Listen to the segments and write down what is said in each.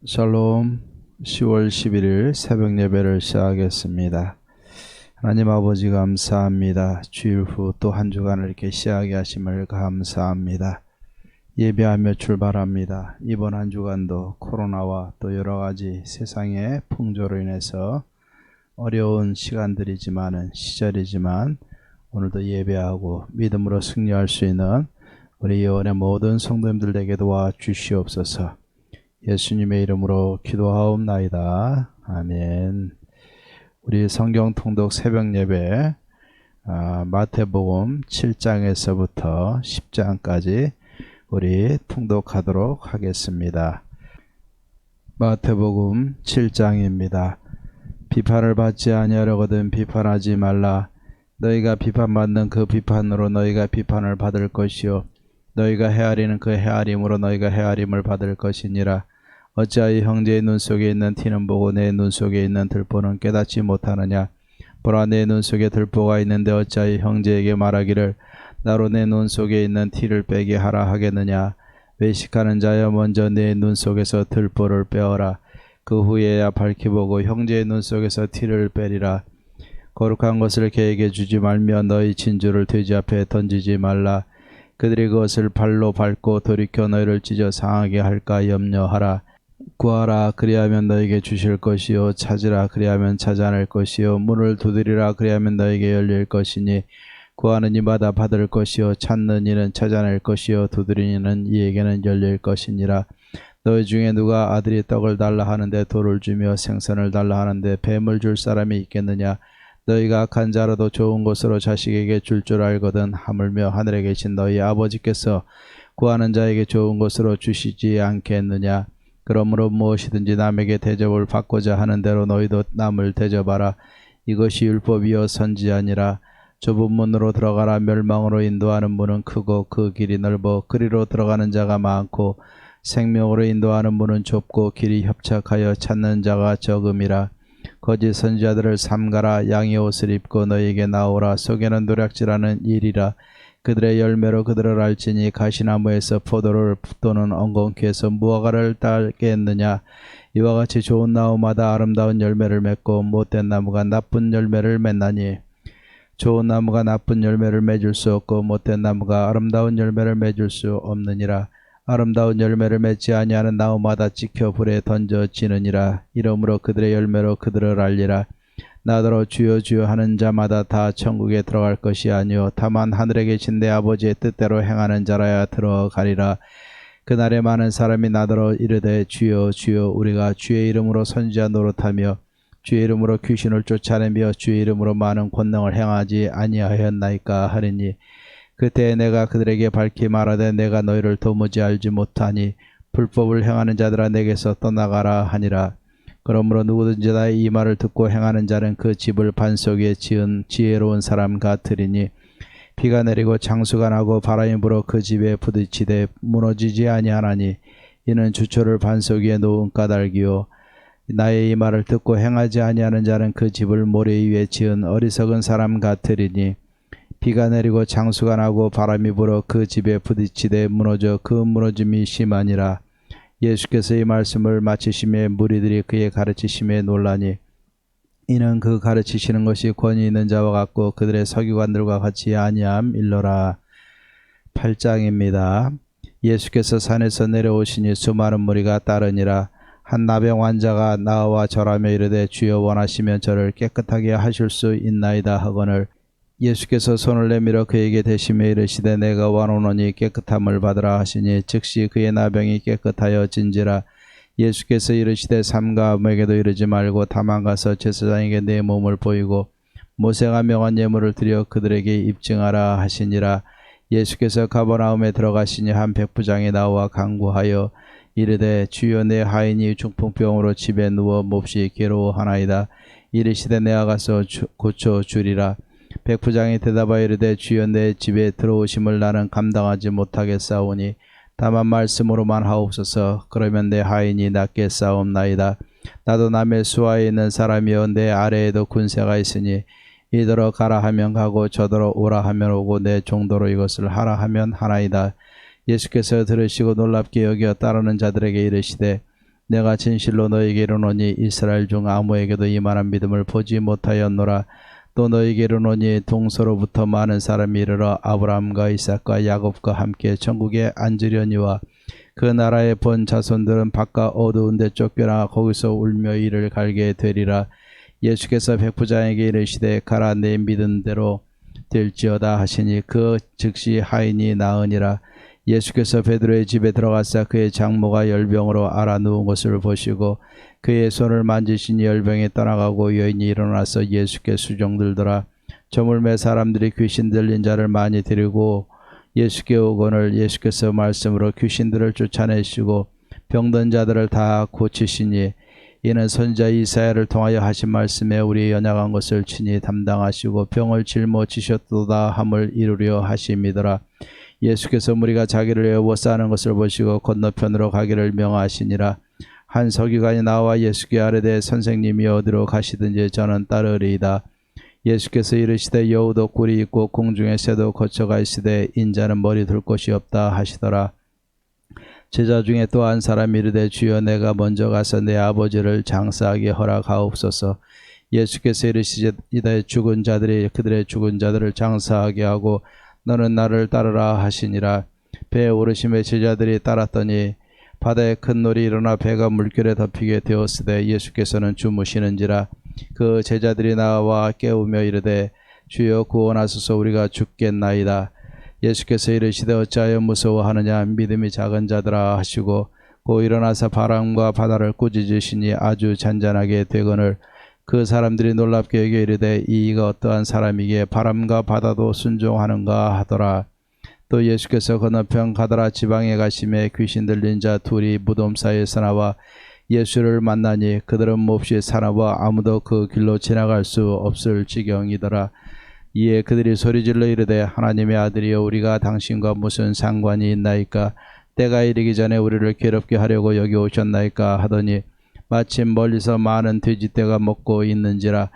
샬롬. 10월 11일 새벽 예배를 시작하겠습니다. 하나님 아버지 감사합니다. 주일 후 또 한 주간을 이렇게 시작하게 하심을 감사합니다. 예배하며 출발합니다. 이번 한 주간도 코로나와 또 여러 가지 세상의 풍조로 인해서 어려운 시절이지만 오늘도 예배하고 믿음으로 승리할 수 있는 우리 예원의 모든 성도님들에게 도와주시옵소서. 예수님의 이름으로 기도하옵나이다. 아멘. 우리 성경 통독 새벽 예배 마태복음 7장에서부터 10장까지 우리 통독하도록 하겠습니다. 마태복음 7장입니다. 비판을 받지 아니하려거든 비판하지 말라. 너희가 비판받는 그 비판으로 너희가 비판을 받을 것이요 너희가 헤아리는 그 헤아림으로 너희가 헤아림을 받을 것이니라. 어찌하여 형제의 눈 속에 있는 티는 보고 내 눈 속에 있는 들보는 깨닫지 못하느냐. 보라, 내 눈 속에 들보가 있는데 어찌하여 형제에게 말하기를 나로 내 눈 속에 있는 티를 빼게 하라 하겠느냐. 외식하는 자여, 먼저 내 눈 속에서 들보를 빼어라. 그 후에야 밝히 보고 형제의 눈 속에서 티를 빼리라. 거룩한 것을 개에게 주지 말며 너희 진주를 돼지 앞에 던지지 말라. 그들이 그것을 발로 밟고 돌이켜 너희를 찢어 상하게 할까 염려하라. 구하라, 그리하면 너희에게 주실 것이요 찾으라, 그리하면 찾아낼 것이요 문을 두드리라, 그리하면 너희에게 열릴 것이니 구하는 이마다 받을 것이요 찾는 이는 찾아낼 것이요 두드리는 이에게는 열릴 것이니라. 너희 중에 누가 아들이 떡을 달라 하는데 돌을 주며 생선을 달라 하는데 뱀을 줄 사람이 있겠느냐. 너희가 악한 자라도 좋은 것으로 자식에게 줄 알거든 하물며 하늘에 계신 너희 아버지께서 구하는 자에게 좋은 것으로 주시지 않겠느냐. 그러므로 무엇이든지 남에게 대접을 받고자 하는 대로 너희도 남을 대접하라. 이것이 율법이요 선지자니라. 좁은 문으로 들어가라. 멸망으로 인도하는 문은 크고 그 길이 넓어 그리로 들어가는 자가 많고 생명으로 인도하는 문은 좁고 길이 협착하여 찾는 자가 적음이라. 거짓 선지자들을 삼가라. 양의 옷을 입고 너희에게 나오라. 속에는 노략질하는 일이라. 그들의 열매로 그들을 알지니 가시나무에서 포도를 또는 엉겅퀴에서 무화과를 따겠느냐. 이와 같이 좋은 나무마다 아름다운 열매를 맺고 못된 나무가 나쁜 열매를 맺나니 좋은 나무가 나쁜 열매를 맺을 수 없고 못된 나무가 아름다운 열매를 맺을 수 없느니라. 아름다운 열매를 맺지 아니하는 나무마다 찍혀 불에 던져지느니라. 이러므로 그들의 열매로 그들을 알리라. 나더러 주여 주여 하는 자마다 다 천국에 들어갈 것이 아니요 다만 하늘에 계신 내 아버지의 뜻대로 행하는 자라야 들어가리라. 그날에 많은 사람이 나더러 이르되 주여 주여 우리가 주의 이름으로 선지자 노릇하며 주의 이름으로 귀신을 쫓아내며 주의 이름으로 많은 권능을 행하지 아니하였나이까 하리니 그때 내가 그들에게 밝히 말하되 내가 너희를 도무지 알지 못하니 불법을 행하는 자들아 내게서 떠나가라 하니라. 그러므로 누구든지 나의 이 말을 듣고 행하는 자는 그 집을 반석에 지은 지혜로운 사람 같으리니 비가 내리고 장수가 나고 바람이 불어 그 집에 부딪히되 무너지지 아니하나니 이는 주초를 반석 위에 놓은 까닭이요 나의 이 말을 듣고 행하지 아니하는 자는 그 집을 모래 위에 지은 어리석은 사람 같으리니 비가 내리고 장수가 나고 바람이 불어 그 집에 부딪히되 무너져 그 무너짐이 심하니라. 예수께서 이 말씀을 마치심에 무리들이 그의 가르치심에 놀라니 이는 그 가르치시는 것이 권위 있는 자와 같고 그들의 서기관들과 같이 아니함 일러라. 8장입니다. 예수께서 산에서 내려오시니 수많은 무리가 따르니라. 한 나병 환자가 나와 절하며 이르되 주여 원하시면 저를 깨끗하게 하실 수 있나이다 하거늘 예수께서 손을 내밀어 그에게 대시며 이르시되 내가 원하노니 깨끗함을 받으라 하시니 즉시 그의 나병이 깨끗하여 진지라. 예수께서 이르시되 삼가 아무에게도 이르지 말고 다만 가서 제사장에게 내 몸을 보이고 모세가 명한 예물을 드려 그들에게 입증하라 하시니라. 예수께서 가버나움에 들어가시니 한 백부장이 나와 간구하여 이르되 주여 내 하인이 중풍병으로 집에 누워 몹시 괴로워하나이다. 이르시되 내가 가서 고쳐 주리라. 백부장이 대답하여 이르되 주여 내 집에 들어오심을 나는 감당하지 못하겠사오니 다만 말씀으로만 하옵소서. 그러면 내 하인이 낫게 싸움나이다. 나도 남의 수하에 있는 사람이여 내 아래에도 군세가 있으니 이더러 가라 하면 가고 저더러 오라 하면 오고 내 종도로 이것을 하라 하면 하나이다. 예수께서 들으시고 놀랍게 여겨 따르는 자들에게 이르시되 내가 진실로 너에게 이르노니 이스라엘 중 아무에게도 이만한 믿음을 보지 못하였노라. 또 너에게 이르노니 동서로부터 많은 사람이 이르러 아브라함과 이삭과 야곱과 함께 천국에 앉으려니와 그 나라의 본 자손들은 바깥 어두운 데 쫓겨나 거기서 울며 이를 갈게 되리라. 예수께서 백부장에게 이르시되 가라, 내 믿은 대로 될지어다 하시니 그 즉시 하인이 나으니라. 예수께서 베드로의 집에 들어가사 그의 장모가 열병으로 앓아 누운 것을 보시고 그의 손을 만지시니 열병이 떠나가고 여인이 일어나서 예수께 수종들더라. 저물매 사람들이 귀신 들린 자를 많이 데리고 예수께 오거늘 예수께서 말씀으로 귀신들을 쫓아내시고 병든 자들을 다 고치시니 이는 선지자 이사야를 통하여 하신 말씀에 우리 연약한 것을 친히 담당하시고 병을 짊어지셨도다 함을 이루려 하심이더라. 예수께서 무리가 자기를 애워싸는 것을 보시고 건너편으로 가기를 명하시니라. 한 서기관이 나와 예수께 아뢰되 선생님이 어디로 가시든지 저는 따르리이다. 예수께서 이르시되 여우도 꿀이 있고 공중의 새도 거처가 있으되 인자는 머리 둘 곳이 없다 하시더라. 제자 중에 또 한 사람이 이르되 주여 내가 먼저 가서 내 아버지를 장사하게 허락하옵소서. 예수께서 이르시되 죽은 자들이 그들의 죽은 자들을 장사하게 하고 너는 나를 따르라 하시니라. 배에 오르심에 제자들이 따랐더니 바다에 큰 놀이 일어나 배가 물결에 덮이게 되었으되 예수께서는 주무시는지라. 그 제자들이 나와 깨우며 이르되 주여 구원하소서, 우리가 죽겠나이다. 예수께서 이르시되 어찌하여 무서워하느냐, 믿음이 작은 자들아 하시고 곧 일어나서 바람과 바다를 꾸짖으시니 아주 잔잔하게 되거늘 그 사람들이 놀랍게 여겨 이르되 이가 어떠한 사람이기에 바람과 바다도 순종하는가 하더라. 또 예수께서 건너편 가다라 지방에 가심에 귀신 들린 자 둘이 무덤 사이에서 나와 예수를 만나니 그들은 몹시 사나워 아무도 그 길로 지나갈 수 없을 지경이더라. 이에 그들이 소리질러 이르되 하나님의 아들이여 우리가 당신과 무슨 상관이 있나이까? 때가 이르기 전에 우리를 괴롭게 하려고 여기 오셨나이까? 하더니 마침 멀리서 많은 돼지떼가 먹고 있는지라.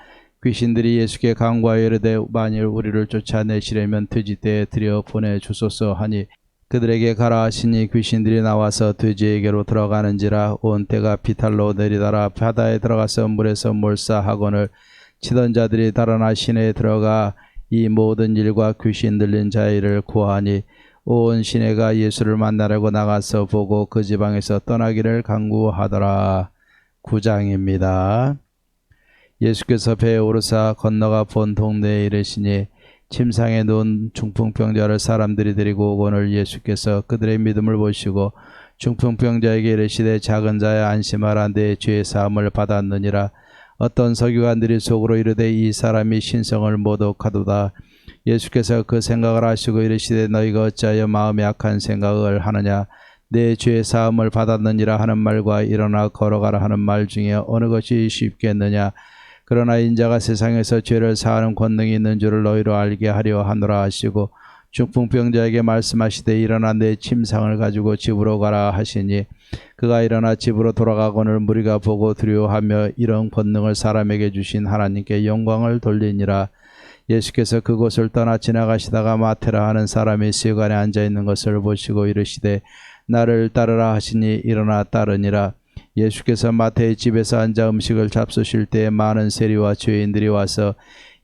귀신들이 예수께 간구하여 이르되 만일 우리를 쫓아내시려면 돼지떼에 들여 보내주소서 하니 그들에게 가라 하시니 귀신들이 나와서 돼지에게로 들어가는지라. 온 떼가 비탈로 내리다라 바다에 들어가서 물에서 몰사하거늘 치던 자들이 달아나 시내에 들어가 이 모든 일과 귀신 들린 자의 일을 구하니 온 시내가 예수를 만나려고 나가서 보고 그 지방에서 떠나기를 간구하더라. 9장입니다. 예수께서 배에 오르사 건너가 본 동네에 이르시니 침상에 누운 중풍병자를 사람들이 데리고 오거늘 예수께서 그들의 믿음을 보시고 중풍병자에게 이르시되 작은 자야 안심하라, 내 죄의 사함을 받았느니라. 어떤 서기관들이 속으로 이르되 이 사람이 신성을 모독하도다. 예수께서 그 생각을 하시고 이르시되 너희가 어찌하여 마음에 악한 생각을 하느냐. 내 죄의 사함을 받았느니라 하는 말과 일어나 걸어가라 하는 말 중에 어느 것이 쉽겠느냐. 그러나 인자가 세상에서 죄를 사하는 권능이 있는 줄을 너희로 알게 하려 하노라 하시고 중풍병자에게 말씀하시되 일어나 내 침상을 가지고 집으로 가라 하시니 그가 일어나 집으로 돌아가거늘 무리가 보고 두려워하며 이런 권능을 사람에게 주신 하나님께 영광을 돌리니라. 예수께서 그곳을 떠나 지나가시다가 마테라 하는 사람이 세관에 앉아있는 것을 보시고 이르시되 나를 따르라 하시니 일어나 따르니라. 예수께서 마태의 집에서 앉아 음식을 잡수실 때에 많은 세리와 죄인들이 와서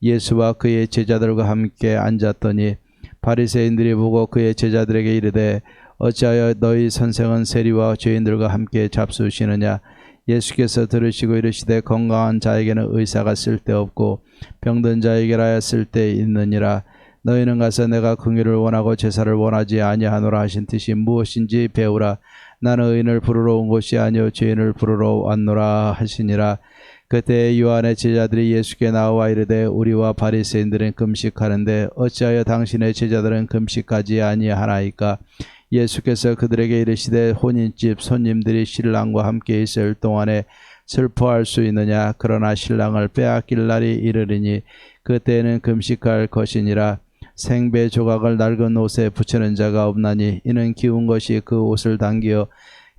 예수와 그의 제자들과 함께 앉았더니 바리새인들이 보고 그의 제자들에게 이르되 어찌하여 너희 선생은 세리와 죄인들과 함께 잡수시느냐. 예수께서 들으시고 이르시되 건강한 자에게는 의사가 쓸데없고 병든 자에게라야 쓸데있느니라. 너희는 가서 내가 긍휼을 원하고 제사를 원하지 아니하노라 하신 뜻이 무엇인지 배우라. 나는 의인을 부르러 온 것이 아니요 죄인을 부르러 왔노라 하시니라. 그때 요한의 제자들이 예수께 나와 이르되 우리와 바리새인들은 금식하는데 어찌하여 당신의 제자들은 금식하지 아니하나이까? 예수께서 그들에게 이르시되 혼인집 손님들이 신랑과 함께 있을 동안에 슬퍼할 수 있느냐. 그러나 신랑을 빼앗길 날이 이르리니 그때에는 금식할 것이니라. 생배 조각을 낡은 옷에 붙이는 자가 없나니 이는 기운 것이 그 옷을 당겨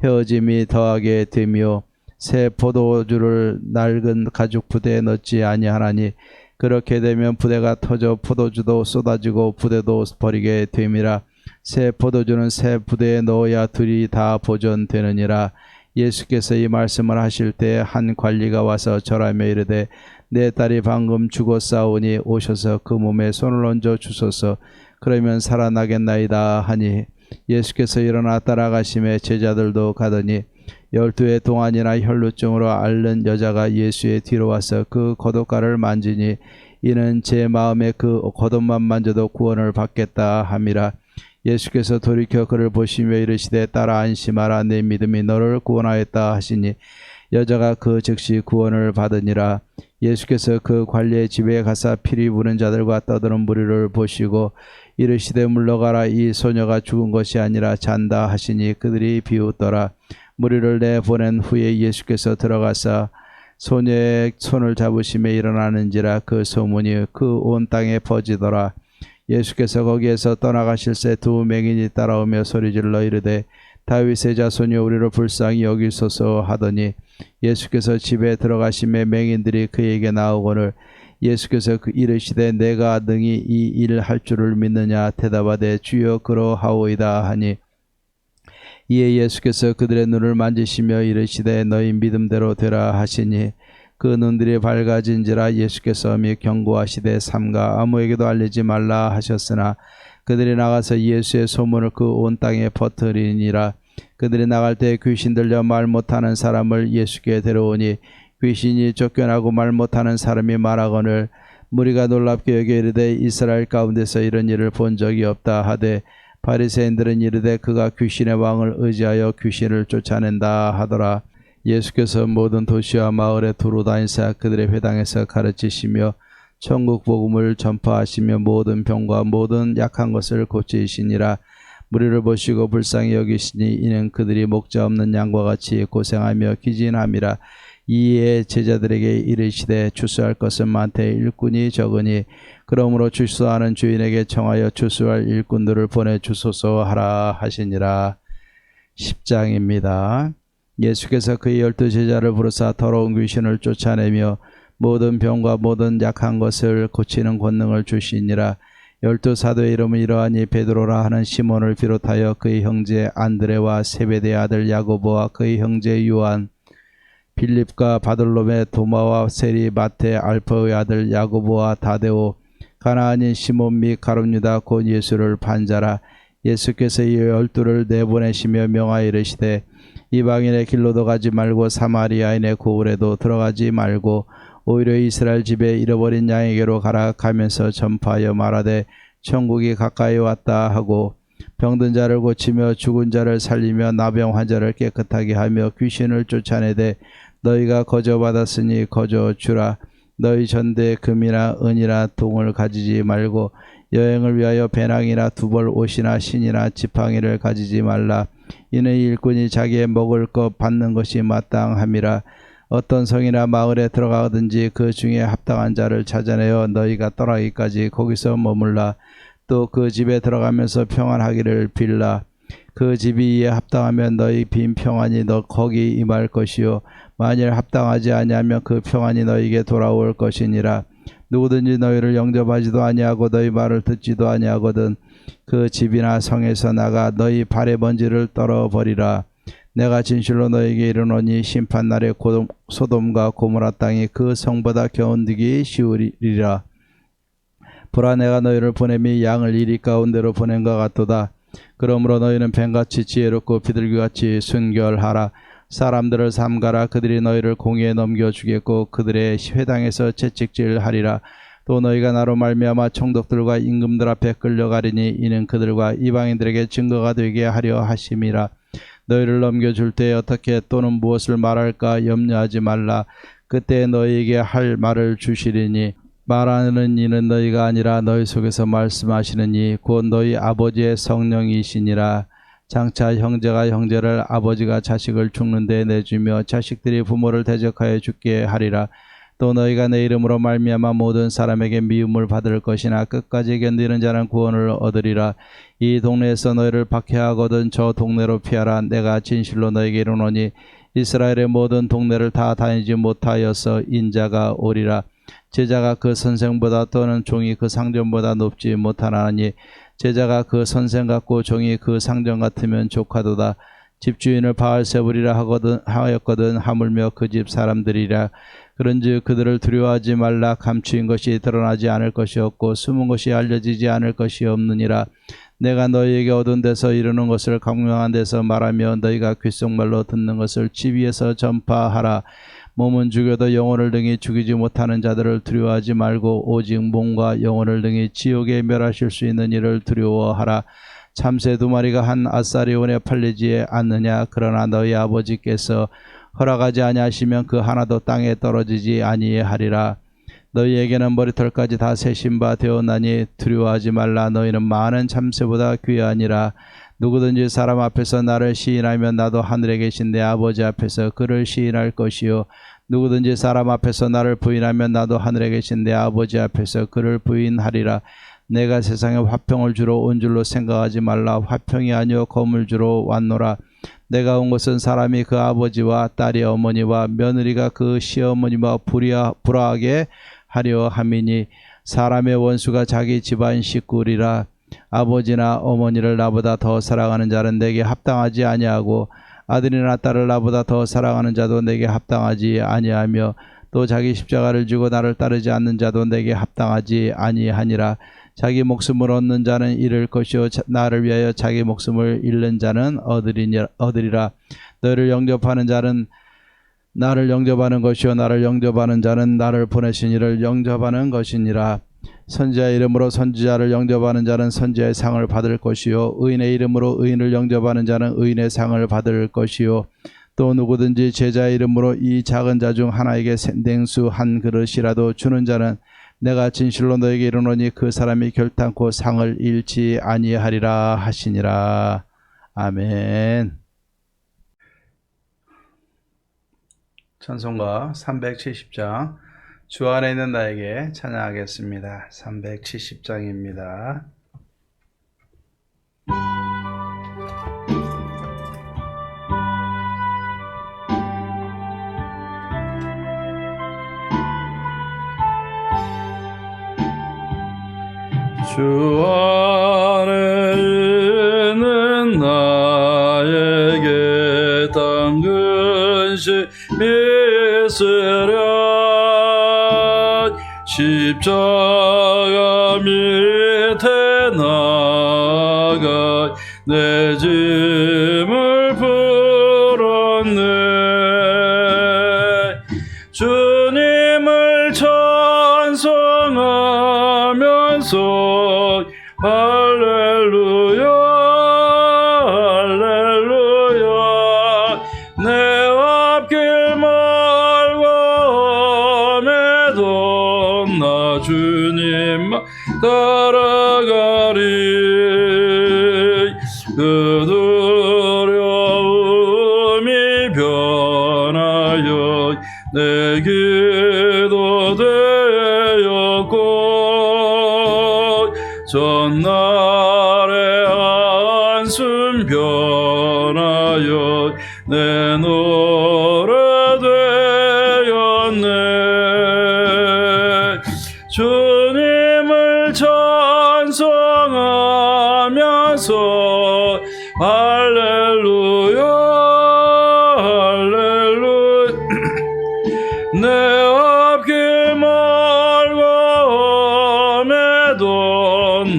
헤어짐이 더하게 되며 새 포도주를 낡은 가죽 부대에 넣지 아니하나니 그렇게 되면 부대가 터져 포도주도 쏟아지고 부대도 버리게 됨이라. 새 포도주는 새 부대에 넣어야 둘이 다 보존되느니라. 예수께서 이 말씀을 하실 때 한 관리가 와서 절하며 이르되 내 딸이 방금 죽었사오니 오셔서 그 몸에 손을 얹어 주소서. 그러면 살아나겠나이다 하니 예수께서 일어나 따라가심에 제자들도 가더니 12해 동안이나 혈루증으로 앓는 여자가 예수의 뒤로 와서 그 겉옷가를 만지니 이는 제 마음에 그 겉옷만 만져도 구원을 받겠다 함이라. 예수께서 돌이켜 그를 보시며 이르시되 딸아 안심하라 내 믿음이 너를 구원하였다 하시니 여자가 그 즉시 구원을 받으니라. 예수께서 그 관리의 집에 가사 피리 부는 자들과 떠드는 무리를 보시고 이르시되 물러가라 이 소녀가 죽은 것이 아니라 잔다 하시니 그들이 비웃더라. 무리를 내보낸 후에 예수께서 들어가사 소녀의 손을 잡으시며 일어나는지라 그 소문이 그 온 땅에 퍼지더라. 예수께서 거기에서 떠나가실새 두 맹인이 따라오며 소리질러 이르되 다윗의 자손이 우리를 불쌍히 여기소서 하더니 예수께서 집에 들어가심에 맹인들이 그에게 나오거늘 예수께서 이르시되 내가 능히 이 일을 할 줄을 믿느냐 대답하되 주여 그러하오이다 하니 이에 예수께서 그들의 눈을 만지시며 이르시되 너희 믿음대로 되라 하시니 그 눈들이 밝아진지라. 예수께서 및 경고하시되 삼가 아무에게도 알리지 말라 하셨으나 그들이 나가서 예수의 소문을 그 온 땅에 퍼뜨리니라. 그들이 나갈 때 귀신 들려 말 못하는 사람을 예수께 데려오니 귀신이 쫓겨나고 말 못하는 사람이 말하거늘 무리가 놀랍게 여겨 이르되 이스라엘 가운데서 이런 일을 본 적이 없다 하되 바리새인들은 이르되 그가 귀신의 왕을 의지하여 귀신을 쫓아낸다 하더라. 예수께서 모든 도시와 마을에 두루 다니사 그들의 회당에서 가르치시며 천국 복음을 전파하시며 모든 병과 모든 약한 것을 고치시니라. 무리를 보시고 불쌍히 여기시니 이는 그들이 목자 없는 양과 같이 고생하며 기진함이라. 이에 제자들에게 이르시되 추수할 것은 많되 일꾼이 적으니 그러므로 추수하는 주인에게 청하여 추수할 일꾼들을 보내주소서 하라 하시니라. 10장입니다. 예수께서 그의 12제자를 부르사 더러운 귀신을 쫓아내며 모든 병과 모든 약한 것을 고치는 권능을 주시니라. 12사도의 이름은 이러하니 베드로라 하는 시몬을 비롯하여 그의 형제 안드레와 세베대의 아들 야고보와 그의 형제 요한, 빌립과 바돌로메, 도마와 세리, 마태, 알파의 아들 야고보와 다데오, 가나안인 시몬 및 가룟유다 곧 예수를 판자라. 예수께서 이 12를 내보내시며 명하여 이르시되 이방인의 길로도 가지 말고 사마리아인의 고을에도 들어가지 말고 오히려 이스라엘 집에 잃어버린 양에게로 가라. 가면서 전파하여 말하되 천국이 가까이 왔다 하고 병든 자를 고치며 죽은 자를 살리며 나병 환자를 깨끗하게 하며 귀신을 쫓아내되 너희가 거저 받았으니 거저 주라. 너희 전대에 금이나 은이나 동을 가지지 말고 여행을 위하여 배낭이나 두벌 옷이나 신이나 지팡이를 가지지 말라. 이는 일꾼이 자기의 먹을 것 받는 것이 마땅함이라. 어떤 성이나 마을에 들어가든지 그 중에 합당한 자를 찾아내어 너희가 떠나기까지 거기서 머물라. 또 그 집에 들어가면서 평안하기를 빌라. 그 집이 이에 합당하면 너희 빈 평안이 너 거기 임할 것이요 만일 합당하지 아니하면 그 평안이 너희에게 돌아올 것이니라. 누구든지 너희를 영접하지도 아니하고 너희 말을 듣지도 아니하거든 그 집이나 성에서 나가 너희 발의 먼지를 떨어버리라. 내가 진실로 너희에게 이르노니 심판날에 소돔과 고모라 땅이 그 성보다 견디기 쉬우리라. 보라 내가 너희를 보냄이 양을 이리 가운데로 보낸 것 같도다. 그러므로 너희는 뱀같이 지혜롭고 비둘기같이 순결하라. 사람들을 삼가라. 그들이 너희를 공의에 넘겨주겠고 그들의 회당에서 채찍질하리라. 또 너희가 나로 말미암아 총독들과 임금들 앞에 끌려가리니 이는 그들과 이방인들에게 증거가 되게 하려 하심이라. 너희를 넘겨줄 때에 어떻게 또는 무엇을 말할까 염려하지 말라. 그때 너희에게 할 말을 주시리니 말하는 이는 너희가 아니라 너희 속에서 말씀하시는 이 곧 너희 아버지의 성령이시니라. 장차 형제가 형제를 아버지가 자식을 죽는 데 내주며 자식들이 부모를 대적하여 죽게 하리라. 또 너희가 내 이름으로 말미암아 모든 사람에게 미움을 받을 것이나 끝까지 견디는 자는 구원을 얻으리라. 이 동네에서 너희를 박해하거든 저 동네로 피하라. 내가 진실로 너희에게 이르노니 이스라엘의 모든 동네를 다 다니지 못하여서 인자가 오리라. 제자가 그 선생보다 또는 종이 그 상전보다 높지 못하나니 제자가 그 선생 같고 종이 그 상전 같으면 족하도다. 집주인을 바알세불이라 하였거든 하물며 그 집 사람들이라. 그런즉 그들을 두려워하지 말라. 감추인 것이 드러나지 않을 것이 없고 숨은 것이 알려지지 않을 것이 없느니라. 내가 너희에게 얻은 데서 이르는 것을 강명한 데서 말하며 너희가 귓속말로 듣는 것을 집 위에서 전파하라. 몸은 죽여도 영혼을 등이 죽이지 못하는 자들을 두려워하지 말고 오직 몸과 영혼을 등이 지옥에 멸하실 수 있는 일을 두려워하라. 참새 2마리가 한 아사리온에 팔리지 않느냐. 그러나 너희 아버지께서 허락하지 아니하시면 그 하나도 땅에 떨어지지 아니하리라. 너희에게는 머리털까지 다 세신 바 되었나니 두려워하지 말라. 너희는 많은 참새보다 귀하니라. 누구든지 사람 앞에서 나를 시인하면 나도 하늘에 계신 내 아버지 앞에서 그를 시인할 것이요 누구든지 사람 앞에서 나를 부인하면 나도 하늘에 계신 내 아버지 앞에서 그를 부인하리라. 내가 세상에 화평을 주러 온 줄로 생각하지 말라. 화평이 아니요 검을 주러 왔노라. 내가 온 것은 사람이 그 아버지와 딸이 어머니와 며느리가 그 시어머니와 불화하게 하려 함이니 사람의 원수가 자기 집안 식구리라. 아버지나 어머니를 나보다 더 사랑하는 자는 내게 합당하지 아니하고 아들이나 딸을 나보다 더 사랑하는 자도 내게 합당하지 아니하며 또 자기 십자가를 지고 나를 따르지 않는 자도 내게 합당하지 아니하니라. 자기 목숨을 얻는 자는 잃을 것이요 나를 위하여 자기 목숨을 잃는 자는 얻으리라. 너희를 영접하는 자는 나를 영접하는 것이요 나를 영접하는 자는 나를 보내신 이를 영접하는 것이니라. 선지자의 이름으로 선지자를 영접하는 자는 선지자의 상을 받을 것이요 의인의 이름으로 의인을 영접하는 자는 의인의 상을 받을 것이요 또 누구든지 제자의 이름으로 이 작은 자 중 하나에게 생수 한 그릇이라도 주는 자는 내가 진실로 너에게 이르노니 그 사람이 결단코 상을 잃지 아니하리라 하시니라. 아멘. 찬송가 370장 주 안에 있는 나에게 찬양하겠습니다. 370장입니다. 주 안에 있는 나에게 당근시 미스려 십자가 밑에 나가 내 짐을 풀었네. 주님을 찬송하면서 할렐루야 할렐루야 내 앞길 멀고 험해도 나 주님만 따라가리. 그 두려움이 변하여 내 기도 되었고 전날의 한숨 변하여 내 노래 되었네. 주님을 찬송하면서 할렐루야 할렐루야 내 앞길 멀고 험해도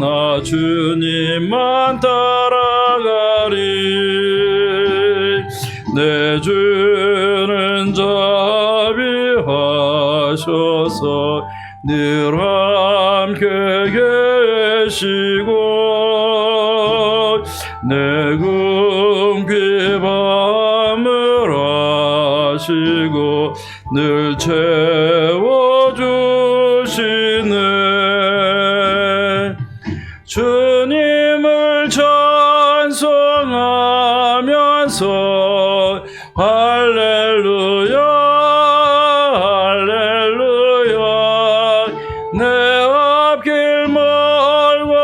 나 주님만 따라가리. 내 주는 자비하셔서 늘 함께 계시고 내 궁핍함을 아시고 늘 채워주시네. 주님을 찬송하면서 할렐루야 할렐루야 내 앞길 멀고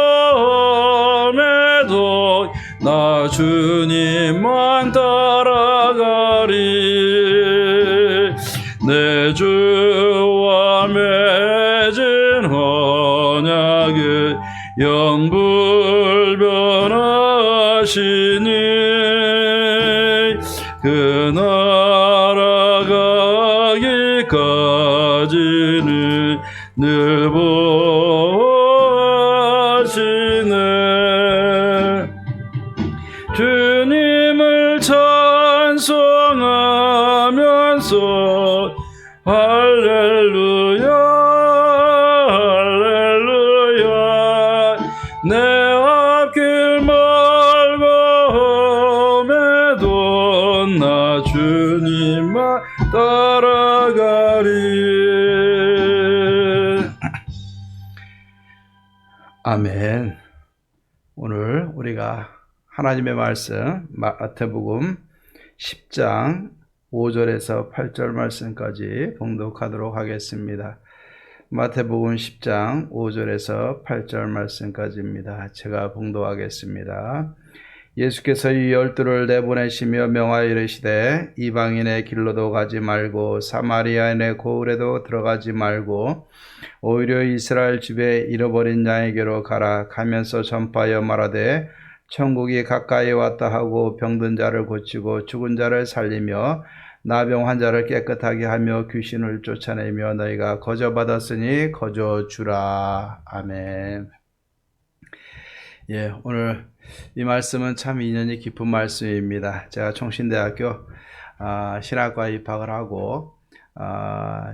험해도 나 주님만 따라가리. 내 주와 맺은 언약을 영불변하시니 살아가기까지는 늘 보시네. 주님을 찬송하면서 할렐루야 할렐루야 내 앞길 멀고 험해도 나 주님만 따라가리. 아멘. 오늘 우리가 하나님의 말씀 마태복음 10장 5절에서 8절 말씀까지 봉독하도록 하겠습니다. 마태복음 10장 5절에서 8절 말씀까지입니다. 제가 봉독하겠습니다. 예수께서 이 12를 내보내시며 명하여 이르시되 이방인의 길로도 가지 말고 사마리아인의 고을에도 들어가지 말고 오히려 이스라엘 집에 잃어버린 양에게로 가라. 가면서 전파하여 말하되 천국이 가까이 왔다 하고 병든 자를 고치고 죽은 자를 살리며 나병 환자를 깨끗하게 하며 귀신을 쫓아내며 너희가 거저받았으니 거저주라. 아멘. 예, 오늘 이 말씀은 참 인연이 깊은 말씀입니다. 제가 총신대학교 신학과 입학을 하고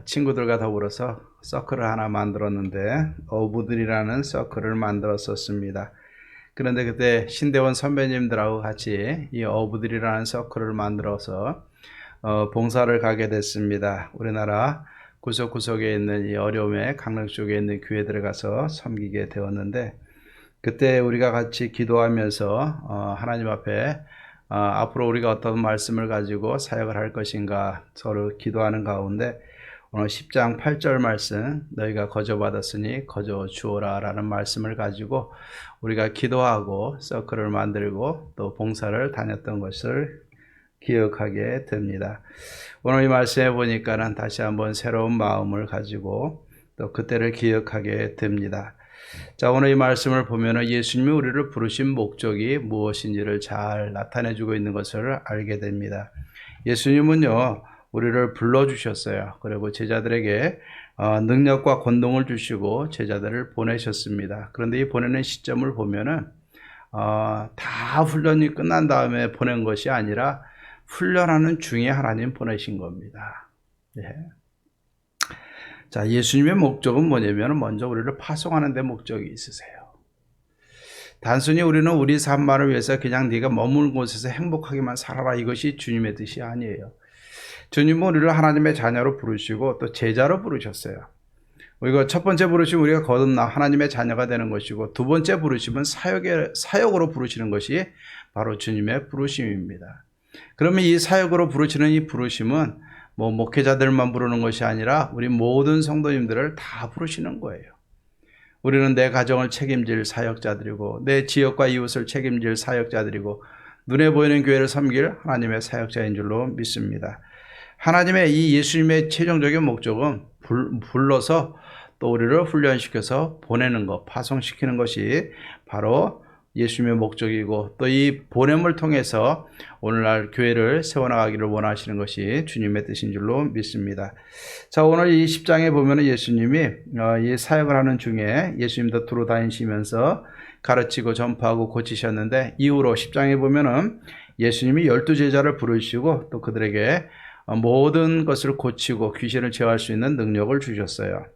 친구들과 더불어서 서클을 하나 만들었는데 어부들이라는 서클을 만들었었습니다. 그런데 그때 신대원 선배님들하고 같이 이 어부들이라는 서클을 만들어서 봉사를 가게 됐습니다. 우리나라 구석구석에 있는 이 어려움의 강릉 쪽에 있는 교회들에 가서 섬기게 되었는데 그때 우리가 같이 기도하면서 하나님 앞에 앞으로 우리가 어떤 말씀을 가지고 사역을 할 것인가 서로 기도하는 가운데 오늘 10장 8절 말씀 너희가 거저받았으니 거저주어라 라는 말씀을 가지고 우리가 기도하고 서클을 만들고 또 봉사를 다녔던 것을 기억하게 됩니다. 오늘 이 말씀에 보니까는 다시 한번 새로운 마음을 가지고 또 그때를 기억하게 됩니다. 자, 오늘 이 말씀을 보면 예수님이 우리를 부르신 목적이 무엇인지를 잘 나타내주고 있는 것을 알게 됩니다. 예수님은요 우리를 불러주셨어요. 그리고 제자들에게 능력과 권능을 주시고 제자들을 보내셨습니다. 그런데 이 보내는 시점을 보면은 다 훈련이 끝난 다음에 보낸 것이 아니라 훈련하는 중에 하나님 보내신 겁니다. 예. 자, 예수님의 목적은 뭐냐면 먼저 우리를 파송하는 데 목적이 있으세요. 단순히 우리는 우리 삶만을 위해서 그냥 네가 머무는 곳에서 행복하게만 살아라 이것이 주님의 뜻이 아니에요. 주님은 우리를 하나님의 자녀로 부르시고 또 제자로 부르셨어요. 우리가 첫 번째 부르시면 우리가 거듭나 하나님의 자녀가 되는 것이고 두 번째 부르심은 사역으로 부르시는 것이 바로 주님의 부르심입니다. 그러면 이 사역으로 부르시는 이 부르심은 목회자들만 부르는 것이 아니라 우리 모든 성도님들을 다 부르시는 거예요. 우리는 내 가정을 책임질 사역자들이고 내 지역과 이웃을 책임질 사역자들이고 눈에 보이는 교회를 섬길 하나님의 사역자인 줄로 믿습니다. 하나님의 이 예수님의 최종적인 목적은 불러서 또 우리를 훈련시켜서 보내는 것, 파송시키는 것이 바로 예수님의 목적이고 또 이 보냄을 통해서 오늘날 교회를 세워나가기를 원하시는 것이 주님의 뜻인 줄로 믿습니다. 자, 오늘 이 10장에 보면 예수님이 이 사역을 하는 중에 예수님도 두루 다니시면서 가르치고 전파하고 고치셨는데 이후로 10장에 보면은 예수님이 12제자를 부르시고 또 그들에게 모든 것을 고치고 귀신을 제어할 수 있는 능력을 주셨어요.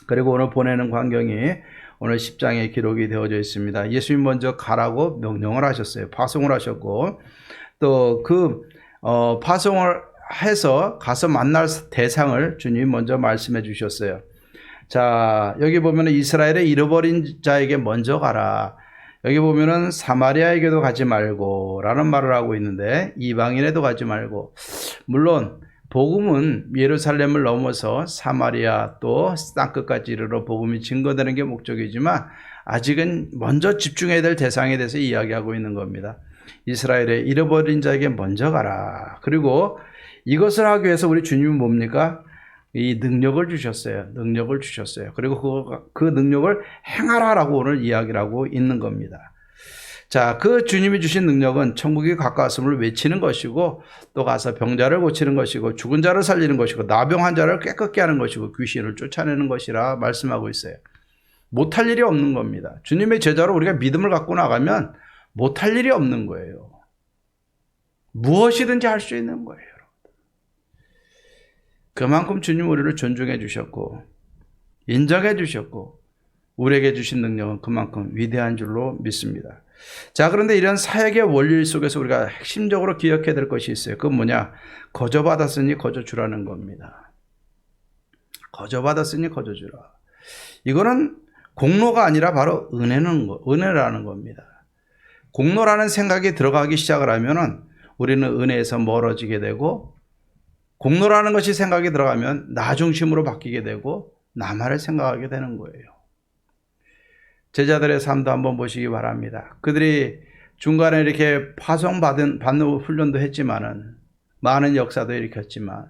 그리고 오늘 보내는 광경이 오늘 10장에 기록이 되어져 있습니다. 예수님 먼저 가라고 명령을 하셨어요. 파송을 하셨고 또 그 파송을 해서 가서 만날 대상을 주님이 먼저 말씀해 주셨어요. 자, 여기 보면은 이스라엘의 잃어버린 자에게 먼저 가라. 여기 보면은 사마리아에게도 가지 말고 라는 말을 하고 있는데 이방인에도 가지 말고, 물론 복음은 예루살렘을 넘어서 사마리아 또 땅끝까지 이르러 복음이 증거되는 게 목적이지만 아직은 먼저 집중해야 될 대상에 대해서 이야기하고 있는 겁니다. 이스라엘의 잃어버린 자에게 먼저 가라. 그리고 이것을 하기 위해서 우리 주님은 뭡니까? 이 능력을 주셨어요. 능력을 주셨어요. 그리고 그 능력을 행하라라고 오늘 이야기를 하고 있는 겁니다. 자, 그 주님이 주신 능력은 천국이 가까웠음을 외치는 것이고 또 가서 병자를 고치는 것이고 죽은 자를 살리는 것이고 나병 환자를 깨끗게 하는 것이고 귀신을 쫓아내는 것이라 말씀하고 있어요. 못할 일이 없는 겁니다. 주님의 제자로 우리가 믿음을 갖고 나가면 못할 일이 없는 거예요. 무엇이든지 할 수 있는 거예요. 그만큼 주님 우리를 존중해 주셨고 인정해 주셨고 우리에게 주신 능력은 그만큼 위대한 줄로 믿습니다. 자, 그런데 이런 사역의 원리 속에서 우리가 핵심적으로 기억해야 될 것이 있어요. 그건 뭐냐? 거저받았으니 거저주라는 겁니다. 거저받았으니 거저주라. 이거는 공로가 아니라 바로 은혜라는 겁니다. 공로라는 생각이 들어가기 시작을 하면은 우리는 은혜에서 멀어지게 되고 공로라는 것이 생각이 들어가면 나 중심으로 바뀌게 되고 나만을 생각하게 되는 거예요. 제자들의 삶도 한번 보시기 바랍니다. 그들이 중간에 이렇게 파송받는 훈련도 했지만은 많은 역사도 일으켰지만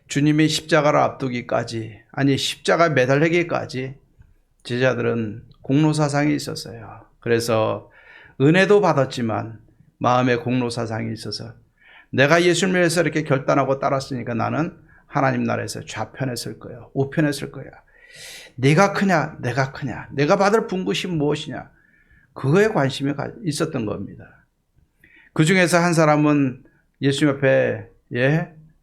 주님이 십자가를 앞두기까지 아니 십자가 매달리기까지 제자들은 공로사상이 있었어요. 그래서 은혜도 받았지만 마음에 공로사상이 있어서 내가 예수님을 위해서 이렇게 결단하고 따랐으니까 나는 하나님 나라에서 좌편에 설 거야. 우편에 설 거야. 네가 크냐 내가 크냐 내가 받을 분깃이 무엇이냐 그거에 관심이 있었던 겁니다. 그 중에서 한 사람은 예수님 앞에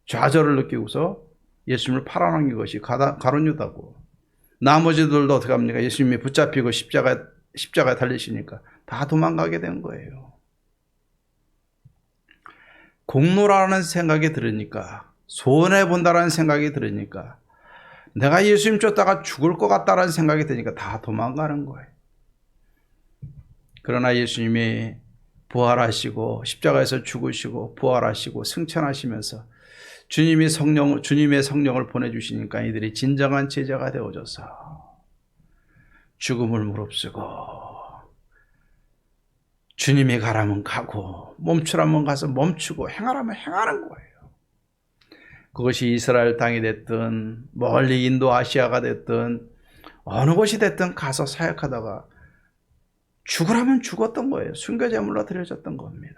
좌절을 느끼고서 예수님을 팔아넘긴 것이 가룟 유다고 나머지들도 어떻게 합니까? 예수님이 붙잡히고 십자가에 달리시니까 다 도망가게 된 거예요. 공로라는 생각이 들으니까 손해본다라는 생각이 들으니까 내가 예수님 쫓다가 죽을 것 같다라는 생각이 드니까 다 도망가는 거예요. 그러나 예수님이 부활하시고 십자가에서 죽으시고 부활하시고 승천하시면서 주님의 성령을 보내주시니까 이들이 진정한 제자가 되어져서 죽음을 무릅쓰고 주님이 가라면 가고 멈추라면 가서 멈추고 행하라면 행하는 거예요. 그것이 이스라엘 땅이 됐든 멀리 인도 아시아가 됐든 어느 곳이 됐든 가서 사역하다가 죽으라면 죽었던 거예요. 순교제물로 드려졌던 겁니다.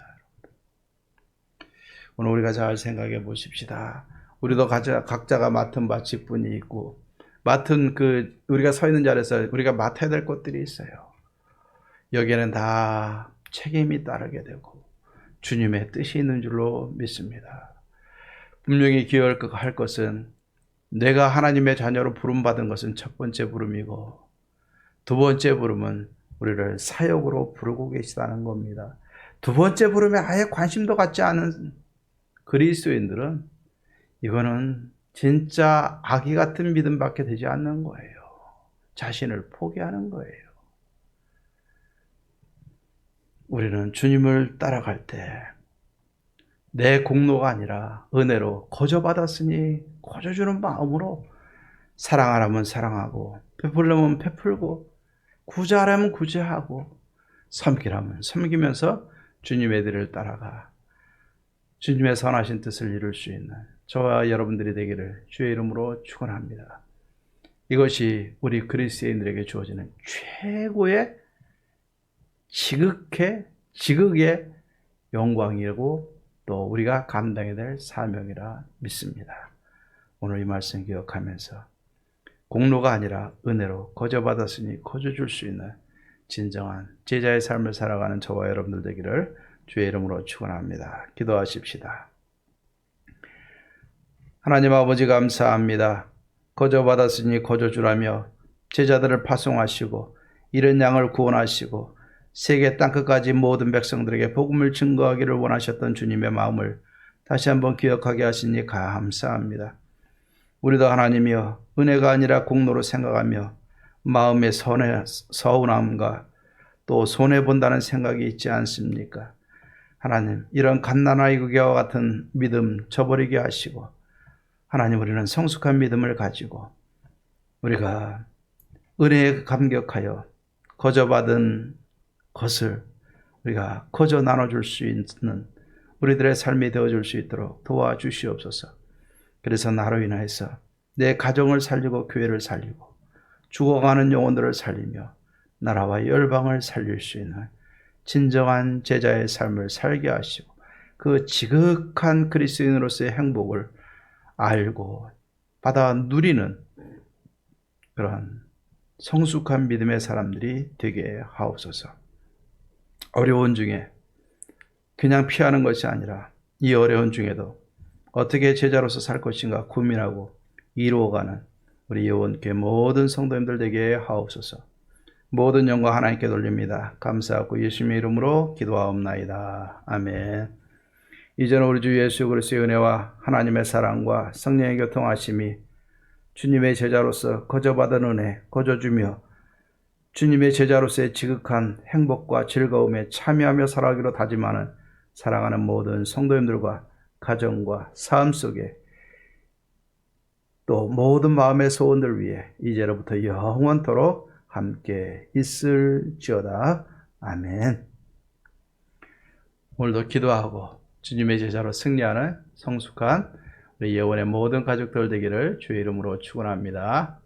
오늘 우리가 잘 생각해 보십시다. 우리도 각자가 맡은 바치뿐이 있고 맡은 우리가 서 있는 자리에서 우리가 맡아야 될 것들이 있어요. 여기에는 다 책임이 따르게 되고 주님의 뜻이 있는 줄로 믿습니다. 분명히 기억할 것은 내가 하나님의 자녀로 부름받은 것은 첫 번째 부름이고 두 번째 부름은 우리를 사역으로 부르고 계시다는 겁니다. 두 번째 부름에 아예 관심도 갖지 않은 그리스도인들은 이거는 진짜 아기 같은 믿음밖에 되지 않는 거예요. 자신을 포기하는 거예요. 우리는 주님을 따라갈 때 내 공로가 아니라 은혜로 거저받았으니 거저주는 마음으로 사랑하라면 사랑하고 베풀려면 베풀고 구제하라면 구제하고 섬기라면 섬기면서 주님의 길을 따라가 주님의 선하신 뜻을 이룰 수 있는 저와 여러분들이 되기를 주의 이름으로 축원합니다. 이것이 우리 그리스도인들에게 주어지는 최고의 지극의 영광이고 또 우리가 감당해야 될 사명이라 믿습니다. 오늘 이 말씀 기억하면서 공로가 아니라 은혜로 거저받았으니 거저줄 수 있는 진정한 제자의 삶을 살아가는 저와 여러분들 되기를 주의 이름으로 축원합니다. 기도하십시다. 하나님 아버지 감사합니다. 거저받았으니 거저주라며 제자들을 파송하시고 이른 양을 구원하시고 세계 땅끝까지 모든 백성들에게 복음을 증거하기를 원하셨던 주님의 마음을 다시 한번 기억하게 하시니 감사합니다. 우리도 하나님이여 은혜가 아니라 공로로 생각하며 마음의 서운함과 또 손해본다는 생각이 있지 않습니까? 하나님 이런 갓난아이와 같은 믿음 저버리게 하시고 하나님 우리는 성숙한 믿음을 가지고 우리가 은혜에 감격하여 거저받은 것을 우리가 거저 나눠줄 수 있는 우리들의 삶이 되어줄 수 있도록 도와주시옵소서. 그래서 나로 인하여서 내 가정을 살리고 교회를 살리고 죽어가는 영혼들을 살리며 나라와 열방을 살릴 수 있는 진정한 제자의 삶을 살게 하시고 그 지극한 그리스도인으로서의 행복을 알고 받아 누리는 그러한 성숙한 믿음의 사람들이 되게 하옵소서. 어려운 중에 그냥 피하는 것이 아니라 이 어려운 중에도 어떻게 제자로서 살 것인가 고민하고 이루어가는 우리 여원교회 모든 성도님들 되게 하옵소서. 모든 영광 하나님께 돌립니다. 감사하고 예수님의 이름으로 기도하옵나이다. 아멘. 이제는 우리 주 예수 그리스도의 은혜와 하나님의 사랑과 성령의 교통하심이 주님의 제자로서 거저받은 은혜 거저주며 주님의 제자로서의 지극한 행복과 즐거움에 참여하며 살아가기로 다짐하는 사랑하는 모든 성도님들과 가정과 삶 속에 또 모든 마음의 소원들 위해 이제로부터 영원토록 함께 있을지어다. 아멘. 오늘도 기도하고 주님의 제자로 승리하는 성숙한 우리 예원의 모든 가족들 되기를 주의 이름으로 축원합니다.